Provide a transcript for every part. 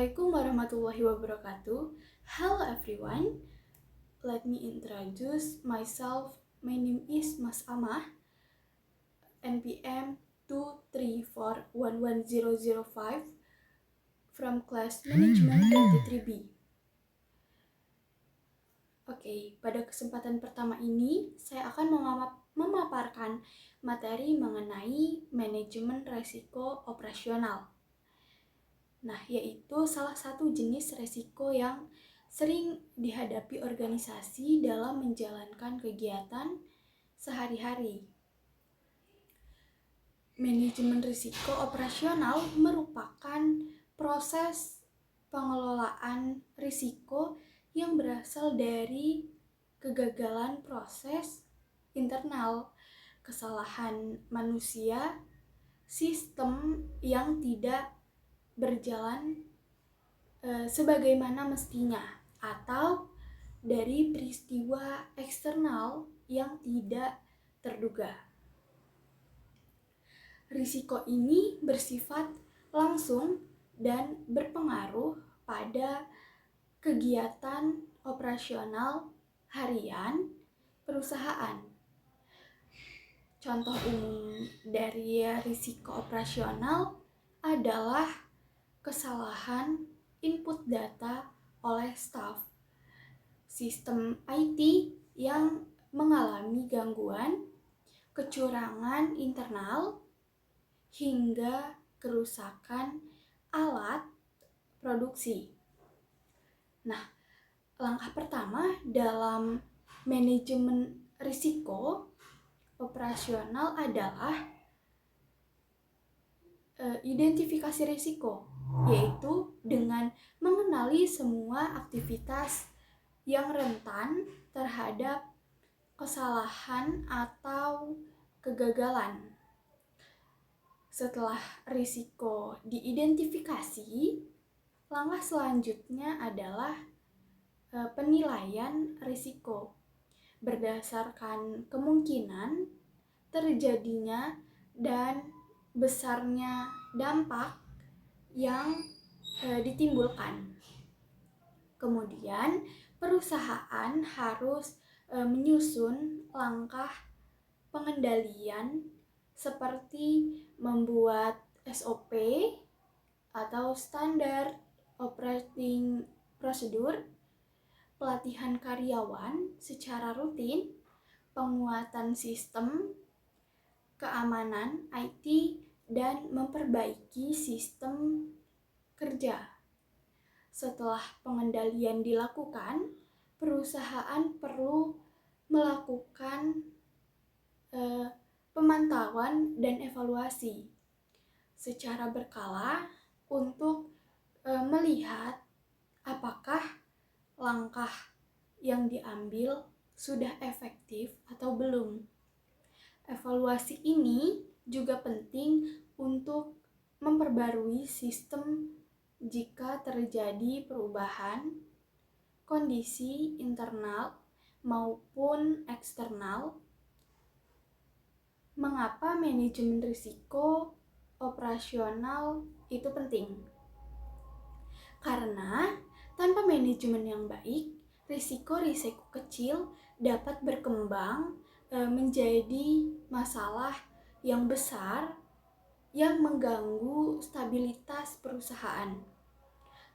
Assalamualaikum warahmatullahi wabarakatuh. Hello everyone. Let me introduce myself. My name is Mas Amah, NPM 2341105 from class management 23B. Oke, pada kesempatan pertama ini saya akan memaparkan materi mengenai manajemen resiko operasional. Nah, yaitu salah satu jenis resiko yang sering dihadapi organisasi dalam menjalankan kegiatan sehari-hari. Manajemen risiko operasional merupakan proses pengelolaan risiko yang berasal dari kegagalan proses internal, kesalahan manusia, sistem yang tidak berjalan sebagaimana mestinya, atau dari peristiwa eksternal yang tidak terduga. Risiko ini bersifat langsung dan berpengaruh pada kegiatan operasional harian perusahaan. Contoh umum dari risiko operasional adalah kesalahan input data oleh staf, sistem IT yang mengalami gangguan, kecurangan internal, hingga kerusakan alat produksi. Nah, langkah pertama dalam manajemen risiko operasional adalah identifikasi risiko, yaitu dengan mengenali semua aktivitas yang rentan terhadap kesalahan atau kegagalan. Setelah risiko diidentifikasi, langkah selanjutnya adalah penilaian risiko berdasarkan kemungkinan terjadinya dan besarnya dampak yang ditimbulkan. Kemudian perusahaan harus menyusun langkah pengendalian seperti membuat SOP atau standar operating procedure, pelatihan karyawan secara rutin, penguatan sistem keamanan IT, dan memperbaiki sistem kerja. Setelah pengendalian dilakukan, perusahaan perlu melakukan pemantauan dan evaluasi secara berkala untuk melihat apakah langkah yang diambil sudah efektif atau belum. Evaluasi ini juga penting untuk memperbarui sistem jika terjadi perubahan kondisi internal maupun eksternal. Mengapa manajemen risiko operasional itu penting? Karena tanpa manajemen yang baik, risiko-risiko kecil dapat berkembang menjadi masalah yang besar yang mengganggu stabilitas perusahaan,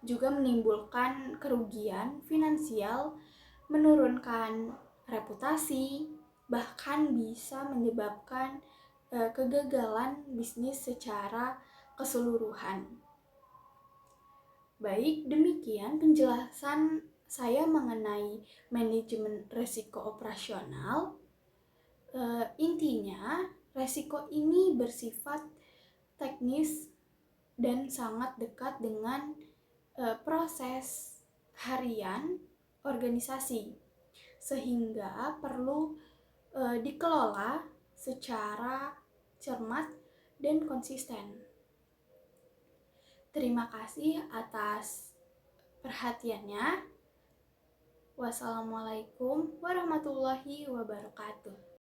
juga menimbulkan kerugian finansial, menurunkan reputasi, bahkan bisa menyebabkan kegagalan bisnis secara keseluruhan. Baik, demikian penjelasan saya mengenai manajemen risiko operasional. Intinya, risiko ini bersifat teknis dan sangat dekat dengan proses harian organisasi, sehingga perlu dikelola secara cermat dan konsisten. Terima kasih atas perhatiannya. Wassalamualaikum warahmatullahi wabarakatuh.